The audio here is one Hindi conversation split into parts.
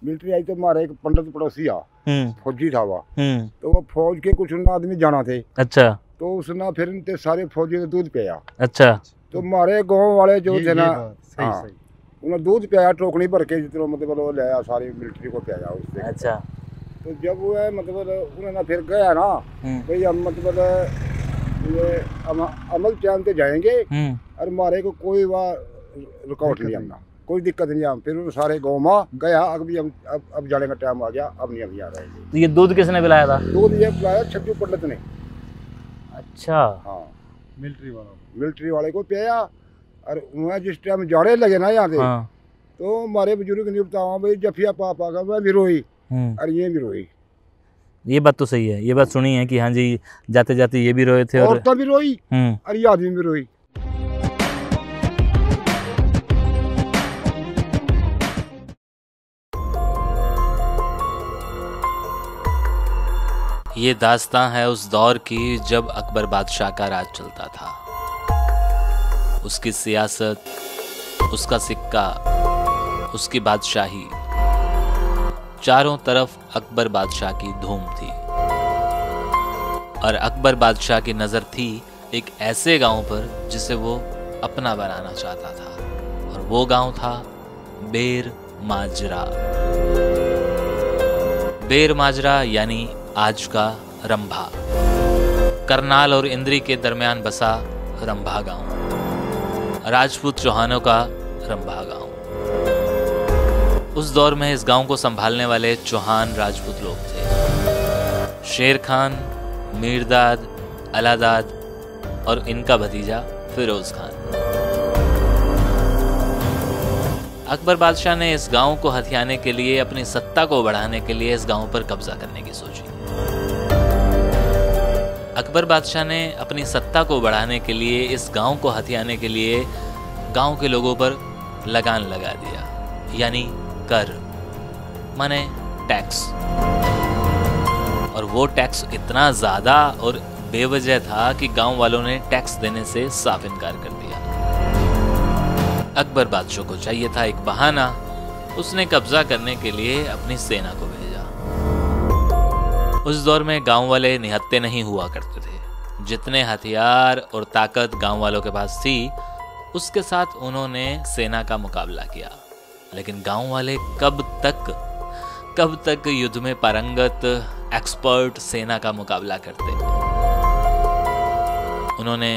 मिलिट्री आई तो हमारा एक पंडित पड़ोसी आ, फौजी था वो। तो वो फौज के कुछ आदमी जाना थे। अच्छा। तो उसने फिर इनके सारे फौजी ने दूध पिया। अच्छा। तो हमारे गांव वाले जो थे ना, हाँ, उन्होंने दूध पिया टोकनी भर के, जितना मतलब वो लाया सारी मिलिट्री को पिया उससे। अच्छा। तो जब वो मतलब उन्होंने फिर गया ना भाई हम मतलब ये अमल चैन पे जाएंगे और हमारे को कोई वहाँ रुकावट नहीं आना, कोई दिक्कत नहीं हम। फिर सारे गाँव में गया, अब जाने का टाइम आ गया, अब नहीं अभी आ रहे। तो ये दूध किसने पिलाया था? दूध ये पिलाया छज्जू पंडित ने। अच्छा। हाँ, मिलिट्री वाले को पिया। और वहाँ जिस टाइम जाने लगे ना यहाँ से, तो हमारे बुजुर्ग नहीं बताओ भाई जफिया पापा का मैं भी रोई और ये भी रोई। ये बात तो सही है, ये बात सुनी है कि हाँ जी जाते जाते ये भी रोए थे और औरतें भी रोई और ये आदमी भी रोई। ये दास्तां है उस दौर की जब अकबर बादशाह का राज चलता था। उसकी सियासत, उसका सिक्का, उसकी बादशाही, चारों तरफ अकबर बादशाह की धूम थी। और अकबर बादशाह की नजर थी एक ऐसे गांव पर जिसे वो अपना बनाना चाहता था, और वो गांव था बेर माजरा। बेर माजरा यानी आज का रंभा, करनाल और इंद्री के दरमियान बसा रंभा गांव, राजपूत चौहानों का रंभा गांव। उस दौर में इस गांव को संभालने वाले चौहान राजपूत लोग थे। शेर खान, मीरदाद, अलादाद और इनका भतीजा फिरोज खान। अकबर बादशाह ने इस गांव को हथियाने के लिए, अपनी सत्ता को बढ़ाने के लिए इस गांव पर कब्जा करने की सोची। अकबर बादशाह ने अपनी सत्ता को बढ़ाने के लिए, इस गांव को हथियाने के लिए गांव के लोगों पर लगान लगा दिया, यानी कर माने टैक्स। और वो टैक्स इतना ज्यादा और बेवजह था कि गांव वालों ने टैक्स देने से साफ इनकार कर दिया। अकबर बादशाह को चाहिए था एक बहाना। उसने कब्जा करने के लिए अपनी सेना को भेजा। उस दौर में गांव वाले निहत्ते नहीं हुआ करते थे। जितने हथियार और ताकत गांव वालों के पास थी, उसके साथ उन्होंने सेना का मुकाबला किया। लेकिन गांव वाले कब तक युद्ध में पारंगत एक्सपर्ट सेना का मुकाबला करते। उन्होंने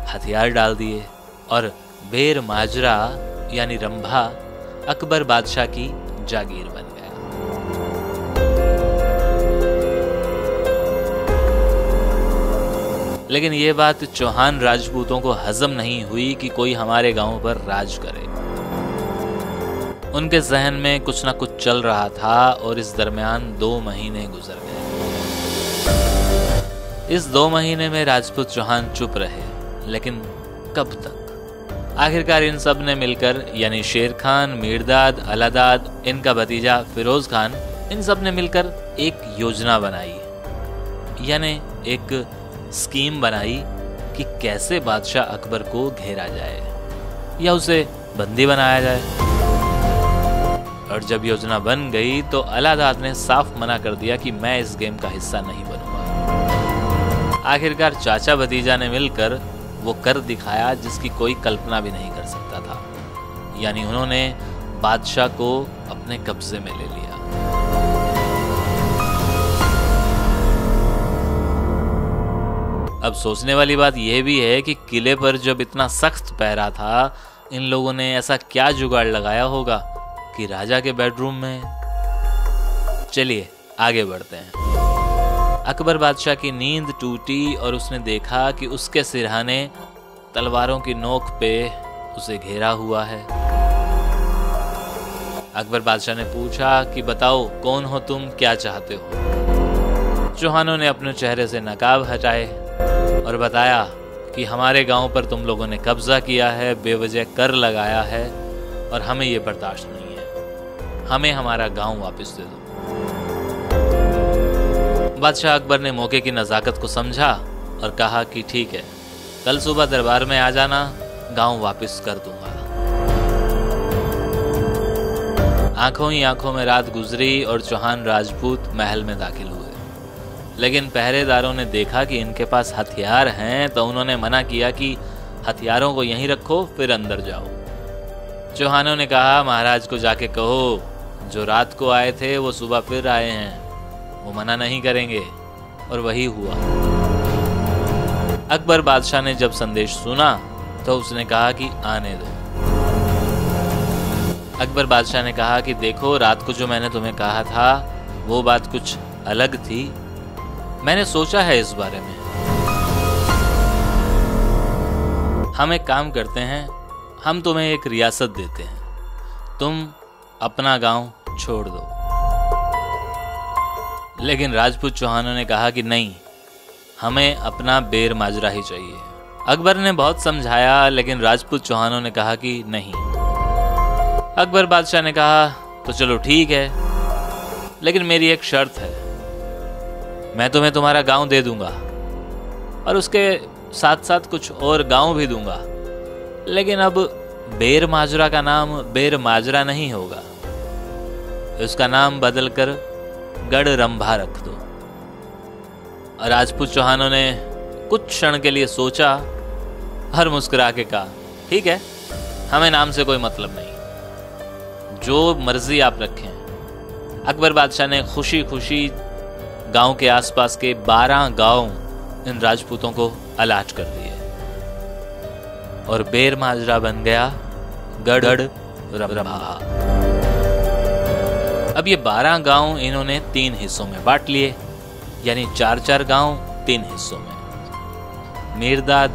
हथियार डाल दिए और बेर माजरा यानी रंभा अकबर बादशाह की जागीर बन गया। लेकिन यह बात चौहान राजपूतों को हजम नहीं हुई कि कोई हमारे गांव पर राज करे। उनके जहन में कुछ ना कुछ चल रहा था और इस दरमियान 2 महीने गुजर गए। इस 2 महीने में राजपूत चौहान चुप रहे, लेकिन कब तक? आखिरकार इन सब ने मिलकर, यानी शेर खान, मीरदाद, अलादाद, इनका भतीजा फिरोज खान, इन सब ने मिलकर एक योजना बनाई, यानी एक स्कीम बनाई कि कैसे बादशाह अकबर को घेरा जाए या उसे बंदी बनाया जाए। और जब योजना बन गई तो अलादाद ने साफ मना कर दिया कि मैं इस गेम का हिस्सा नहीं बनूंगा। आखिरकार चाचा भतीजा ने मिलकर वो कर दिखाया जिसकी कोई कल्पना भी नहीं कर सकता था, यानी उन्होंने बादशाह को अपने कब्जे में ले लिया। अब सोचने वाली बात यह भी है कि किले पर जब इतना सख्त पहरा था, इन लोगों ने ऐसा क्या जुगाड़ लगाया होगा कि राजा के बेडरूम में। चलिए आगे बढ़ते हैं। अकबर बादशाह की नींद टूटी और उसने देखा कि उसके सिरहाने तलवारों की नोक पे उसे घेरा हुआ है। अकबर बादशाह ने पूछा कि बताओ कौन हो तुम, क्या चाहते हो? चौहानों ने अपने चेहरे से नकाब हटाए और बताया कि हमारे गांव पर तुम लोगों ने कब्जा किया है, बेवजह कर लगाया है और हमें ये बर्दाश्त नहीं है। हमें हमारा गांव वापस दे दो। बादशाह अकबर ने मौके की नजाकत को समझा और कहा कि ठीक है, कल सुबह दरबार में आ जाना, गांव वापस कर दूंगा। आंखों ही आंखों में रात गुजरी और चौहान राजपूत महल में दाखिल हुए। लेकिन पहरेदारों ने देखा कि इनके पास हथियार हैं, तो उन्होंने मना किया कि हथियारों को यहीं रखो, फिर अंदर जाओ। चौहानों ने कहा, महाराज को जाके कहो जो रात को आए थे वो सुबह फिर आए हैं, वो मना नहीं करेंगे। और वही हुआ। अकबर बादशाह ने जब संदेश सुना तो उसने कहा कि आने दो। अकबर बादशाह ने कहा कि देखो, रात को जो मैंने तुम्हें कहा था वो बात कुछ अलग थी, मैंने सोचा है इस बारे में। हम एक काम करते हैं, हम तुम्हें एक रियासत देते हैं, तुम अपना गांव छोड़ दो। लेकिन राजपूत चौहानों ने कहा कि नहीं, हमें अपना बेर माजरा ही चाहिए। अकबर ने बहुत समझाया, लेकिन राजपूत चौहानों ने कहा कि नहीं। अकबर बादशाह ने कहा तो चलो ठीक है, लेकिन मेरी एक शर्त है, मैं तुम्हें तुम्हारा गांव दे दूंगा और उसके साथ साथ कुछ और गांव भी दूंगा, लेकिन अब बेर माजरा का नाम बेर माजरा नहीं होगा, उसका नाम बदलकर गढ़ रंभा रख दो। और राजपूत चौहानों ने कुछ क्षण के लिए सोचा और मुस्कुरा के कहा, ठीक है, हमें नाम से कोई मतलब नहीं, जो मर्जी आप रखें। अकबर बादशाह ने खुशी खुशी गांव के आसपास के 12 गांव इन राजपूतों को अलाट कर दिए और बेर माजरा बन गया गढ़ रंभा। अब ये 12 गांव इन्होंने 3 हिस्सों में बांट लिए, यानी 4-4 गांव 3 हिस्सों में, मीरदाद,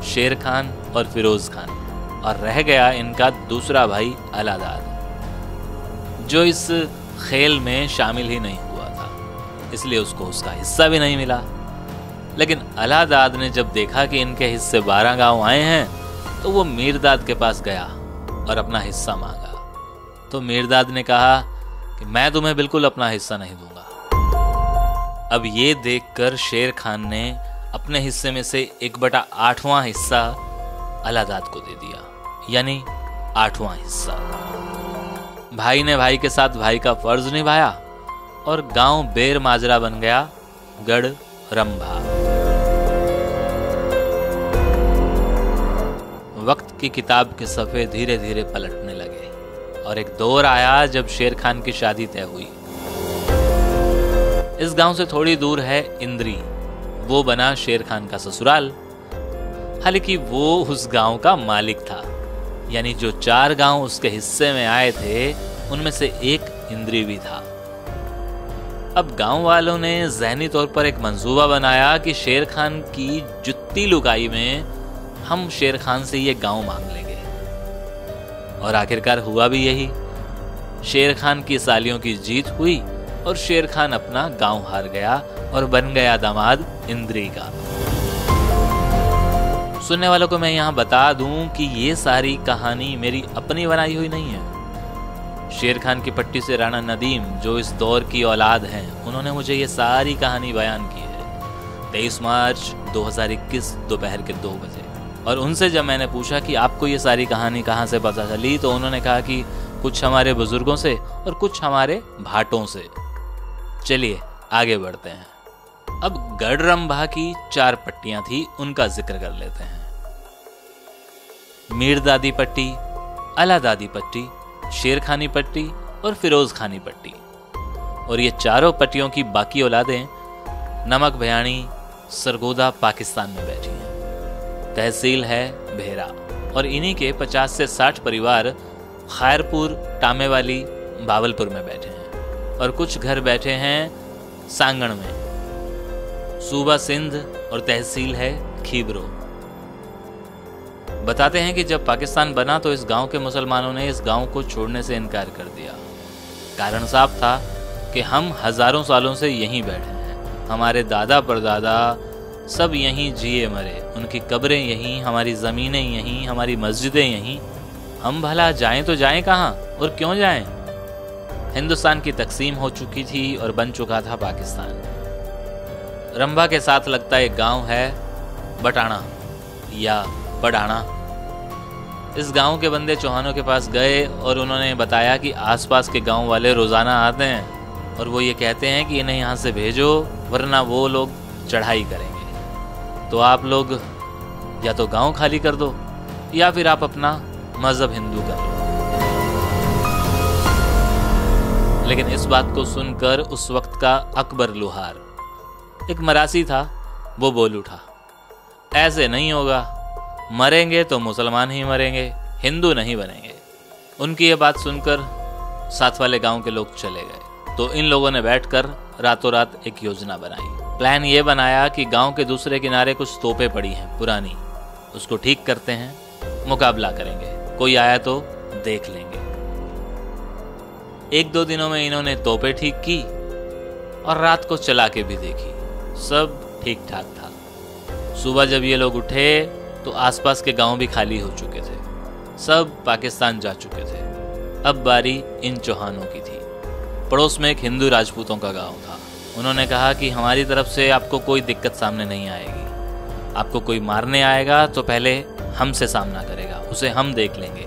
शेर खान और फिरोज खान, और रह गया इनका दूसरा भाई अलादाद, जो इस खेल में शामिल ही नहीं हुआ था, इसलिए उसको उसका हिस्सा भी नहीं मिला। लेकिन अलादाद ने जब देखा कि इनके हिस्से 12 गांव आए हैं, तो वो मीरदाद के पास गया और अपना हिस्सा मांगा। तो मीरदाद ने कहा कि मैं तुम्हें बिल्कुल अपना हिस्सा नहीं दूंगा। अब ये देखकर शेर खान ने अपने हिस्से में से 1/8वां हिस्सा अलादाद को दे दिया, यानी 8वां हिस्सा। भाई ने भाई के साथ भाई का फर्ज निभाया और गांव बेर माजरा बन गया गढ़ रंभा। वक्त की किताब के सफ़े धीरे धीरे पलटने लगे और एक दौर आया जब शेर खान की शादी तय हुई। इस गांव से थोड़ी दूर है इंद्री, वो बना शेर खान का ससुराल। हालांकि वो उस गांव का मालिक था, यानी जो 4 गांव उसके हिस्से में आए थे उनमें से एक इंद्री भी था। अब गांव वालों ने ज़हनी तौर पर एक मंसूबा बनाया कि शेर खान की जुत्ती लुकाई में हम शेर खान से ये गांव मांग लेंगे, और आखिरकार हुआ भी यही। शेर खान की सालियों की जीत हुई और शेर खान अपना गांव हार गया और बन गया दामाद इंद्री का। सुनने वालों को मैं यहाँ बता दूं कि ये सारी कहानी मेरी अपनी बनाई हुई नहीं है। शेर खान की पट्टी से राणा नदीम, जो इस दौर की औलाद हैं, उन्होंने मुझे ये सारी कहानी बयान की है 23 मार्च 2021 दोपहर के 2 बजे। और उनसे जब मैंने पूछा कि आपको ये सारी कहानी कहाँ से पता चली, तो उन्होंने कहा कि कुछ हमारे बुजुर्गों से और कुछ हमारे भाटों से। चलिए आगे बढ़ते हैं। अब गढ़ रंभा की 4 पट्टियां थी, उनका जिक्र कर लेते हैं। मीरदादी पट्टी, अलादादी पट्टी, शेर खानी पट्टी और फिरोज खानी पट्टी। और ये चारों पट्टियों की बाकी औलादें नमक भयाणी, सरगोदा, पाकिस्तान में बैठी हैं। तहसील है भेरा, और इन्हीं के 50 से 60 परिवार खैरपुर, टामेवाली, बावलपुर में बैठे हैं। और कुछ घर बैठे हैं सांगण में। सूबा सिंध और तहसील है खीबरो। बताते हैं कि जब पाकिस्तान बना तो इस गांव के मुसलमानों ने इस गांव को छोड़ने से इनकार कर दिया। कारण साफ था कि हम हजारों सालों से यहीं बैठे हैं, हमारे दादा परदादा सब यहीं जिए मरे, उनकी कब्रें यहीं, हमारी ज़मीनें यहीं, हमारी मस्जिदें यहीं, हम भला जाएं तो जाएं कहाँ और क्यों जाएं? हिंदुस्तान की तकसीम हो चुकी थी और बन चुका था पाकिस्तान। रंभा के साथ लगता एक गांव है बटाना या बडाना। इस गांव के बंदे चौहानों के पास गए और उन्होंने बताया कि आसपास के गांव वाले रोजाना आते हैं और वो ये कहते हैं कि इन्हें यहाँ से भेजो वरना वो लोग चढ़ाई करेंगे। तो आप लोग या तो गांव खाली कर दो या फिर आप अपना मजहब हिंदू कर लो। लेकिन इस बात को सुनकर उस वक्त का अकबर लुहार, एक मरासी था, वो बोल उठा, ऐसे नहीं होगा, मरेंगे तो मुसलमान ही मरेंगे, हिंदू नहीं बनेंगे। उनकी ये बात सुनकर साथ वाले गांव के लोग चले गए। तो इन लोगों ने बैठकर रातों रात एक योजना बनाई। प्लान ये बनाया कि गांव के दूसरे किनारे कुछ तोपें पड़ी हैं पुरानी, उसको ठीक करते हैं, मुकाबला करेंगे, कोई आया तो देख लेंगे। 1-2 दिनों में इन्होंने तोपें ठीक की और रात को चला के भी देखी, सब ठीक ठाक था। सुबह जब ये लोग उठे तो आसपास के गांव भी खाली हो चुके थे, सब पाकिस्तान जा चुके थे। अब बारी इन चौहानों की थी। पड़ोस में एक हिंदू राजपूतों का गांव था। उन्होंने कहा कि हमारी तरफ से आपको कोई दिक्कत सामने नहीं आएगी, आपको कोई मारने आएगा तो पहले हमसे सामना करेगा, उसे हम देख लेंगे।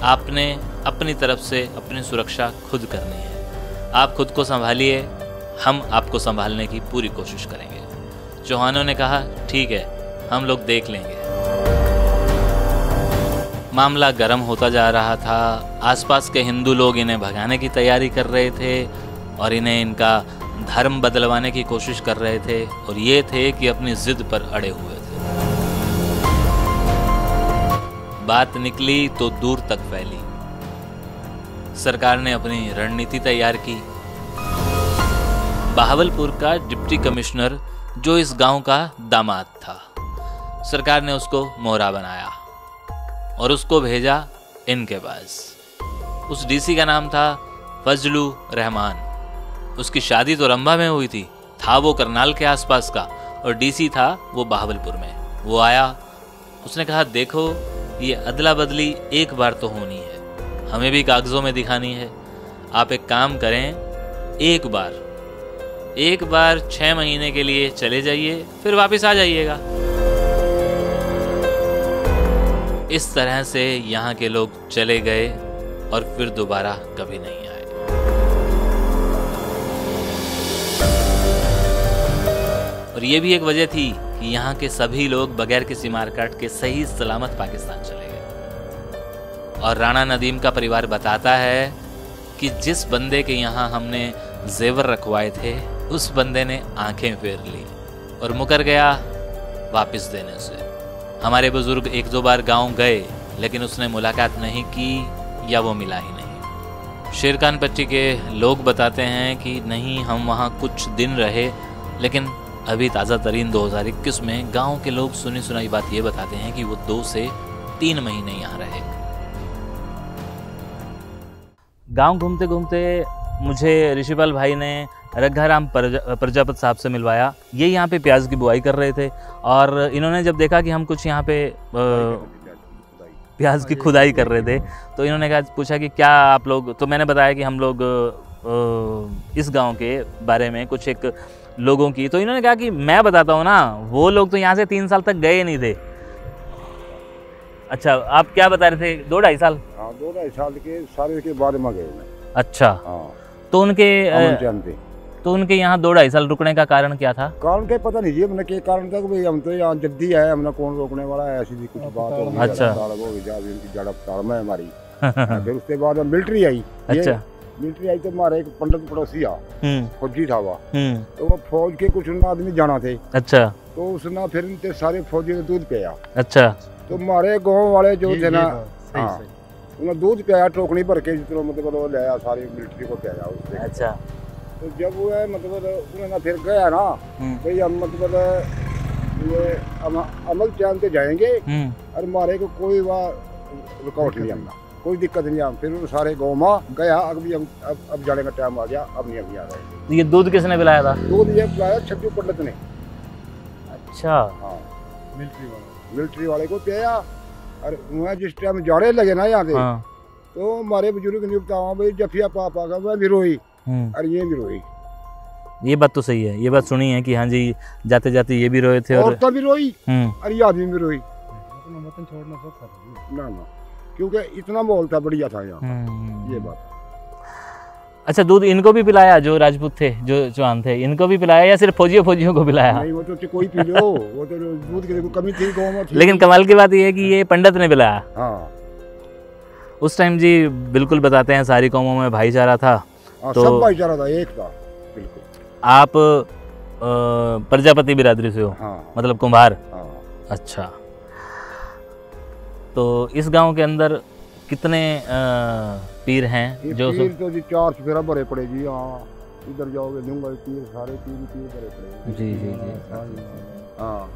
आपने अपनी तरफ से अपनी सुरक्षा खुद करनी है, आप खुद को संभालिए, हम आपको संभालने की पूरी कोशिश करेंगे। चौहानों ने कहा ठीक है, हम लोग देख लेंगे। मामला गर्म होता जा रहा था। आसपास के हिंदू लोग इन्हें भगाने की तैयारी कर रहे थे और इन्हें इनका धर्म बदलवाने की कोशिश कर रहे थे, और ये थे कि अपनी जिद पर अड़े हुए थे। बात निकली तो दूर तक फैली। सरकार ने अपनी रणनीति तैयार की। बहावलपुर का डिप्टी कमिश्नर, जो इस गांव का दामाद था, सरकार ने उसको मोहरा बनाया और उसको भेजा इनके पास। उस डीसी का नाम था फजलू रहमान। उसकी शादी तो रंभा में हुई थी, था वो करनाल के आसपास का, और डीसी था वो बहावलपुर में। वो आया, उसने कहा देखो ये अदला बदली एक बार तो होनी है, हमें भी कागजों में दिखानी है। आप एक काम करें, एक बार 6 महीने के लिए चले जाइए, फिर वापस आ जाइएगा। इस तरह से यहाँ के लोग चले गए और फिर दोबारा कभी नहीं आए। और ये भी एक वजह थी कि यहाँ के सभी लोग बगैर किसी मारकाट के सही सलामत पाकिस्तान चले गए। और राणा नदीम का परिवार बताता है कि जिस बंदे के यहाँ हमने जेवर रखवाए थे, उस बंदे ने आंखें फेर ली और मुकर गया वापस देने से। हमारे बुजुर्ग 1-2 बार गांव गए, लेकिन उसने मुलाकात नहीं की या वो मिला ही नहीं। शेरखान पट्टी के लोग बताते हैं कि नहीं, हम वहाँ कुछ दिन रहे, लेकिन अभी ताज़ा तरीन 2021 में गांव के लोग सुनी सुनाई बात ये बताते हैं कि वो 2 से 3 महीने यहाँ रहे। गांव घूमते घूमते मुझे ऋषिपाल भाई ने रघाराम प्रजापत साहब से मिलवाया। ये यहाँ पे प्याज की बुआई कर रहे थे और इन्होंने जब देखा कि हम कुछ यहाँ पे प्याज की खुदाई कर रहे थे, तो इन्होंने पूछा कि क्या आप लोग, तो मैंने बताया कि हम लोग इस गांव के बारे में कुछ एक लोगों की, तो इन्होंने कहा कि मैं बताता हूँ ना, वो लोग तो यहाँ से 3 साल तक गए नहीं थे। अच्छा, आप क्या बता रहे थे? 2-2.5 साल? हाँ, 2-2.5 साल के सारे के बाद में गए। अच्छा, हाँ। तो उनके यहाँ 2-2.5 साल रुकने का कारण क्या था? कारण क्या पता नहीं जी, हमने क्या कारण था कि भाई हम तो यहाँ जल्दी आए, हमने कौन रोकने वाला है, ऐसी भी कुछ बात हो गई। अच्छा, जड़प में हमारी। फिर उसके बाद मिलिट्री आई। अच्छा, मिलिट्री आई तो हमारे एक पंडित पड़ोसी आ, फौजी था वह, तो वो फौज के कुछ आदमी जाना थे। अच्छा, तो उसने फिर इनके सारे फौजी ने दूध पिया। अच्छा, तो हमारे गाँव वाले जो थे ना, उन्होंने दूध पिया टोकनी भर के, जितना मतलब वो लाया सारी मिलिट्री को पिया उससे। अच्छा, तो जब वो है मतलब उन्होंने फिर गया ना, भाई हम मतलब ये अमल टाइम पे जाएंगे और हमारे को कोई वहाँ रुकावट नहीं आना, कोई दिक्कत नहीं आ। फिर वो सारे गाँव में गया, अब जाने का टाइम आ गया, अब नहीं आ रहे। ये दूध किसने पिलाया था? दूध ये पिलाया छज्जू पंडित ने। अच्छा, हाँ, मिलिट्री वाले को पिया। और वहाँ जिस टाइम जाने लगे ना यहाँ से, तो हमारे बुजुर्ग ने बताया भाई जफिया पापा का मैं भी रोई और ये भी रोई। ये बात तो सही है, ये बात सुनी है कि हाँ जी, जाते जाते ये भी रोए थे और भी रोई और ये आदमी भी रोई। ना क्योंकि इतना माहौल था, बढ़िया था यहाँ, ये बात। अच्छा, दूध इनको भी पिलाया जो राजपूत थे, जो चौहान थे, इनको भी पिलाया या सिर्फ फौजियों को पिलाया? नहीं, वो तो कोई पी लो, वो तो दूध की कमी थी गाँव में। लेकिन कमाल की बात यह है कि ये पंडित ने पिलाया। हाँ, उस टाइम जी बिल्कुल बताते हैं सारी कौमों में भाईचारा था। तो सब भाईचारा था, एक था बिल्कुल। आप प्रजापति बिरादरी से हो? हाँ, मतलब कुम्हार। हाँ। अच्छा, तो इस गांव के अंदर कितने पीर हैं? जो पीर तो जी 4 चफेरा भरे पड़े जी। हाँ, इधर जाओगे दूंगा पीर, सारे पीर भरे पड़े। जी जी जी। हाँ,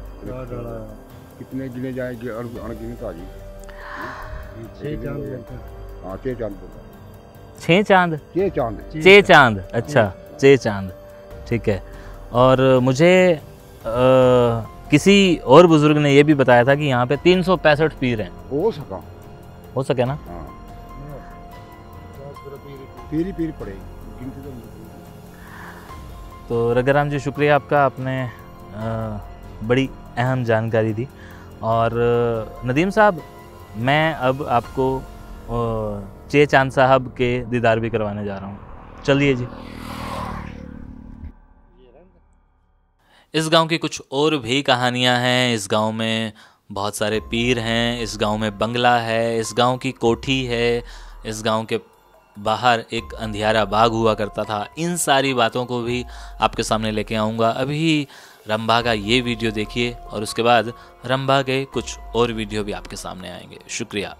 कितने गिने जाएंगे, अनगिनत था जी। 6 चांद। हाँ, 6 चांद। 6 चांद? 6 चांद। 6 चांद, अच्छा 6 चांद, ठीक है। और मुझे किसी और बुजुर्ग ने यह भी बताया था कि यहाँ पे 365 पीर हैं। हो सके ना? हाँ, पीर पड़े। तो रघुराम जी, शुक्रिया आपका, आपने बड़ी अहम जानकारी दी। और नदीम साहब, मैं अब आपको 6 चांद साहब के दीदार भी करवाने जा रहा हूँ, चलिए जी। इस गांव की कुछ और भी कहानियां हैं। इस गांव में बहुत सारे पीर हैं, इस गांव में बंगला है, इस गांव की कोठी है, इस गांव के बाहर एक अंधियारा बाग हुआ करता था। इन सारी बातों को भी आपके सामने लेके आऊँगा। अभी रंभा का ये वीडियो देखिए और उसके बाद रंभा के कुछ और वीडियो भी आपके सामने आएंगे। शुक्रिया।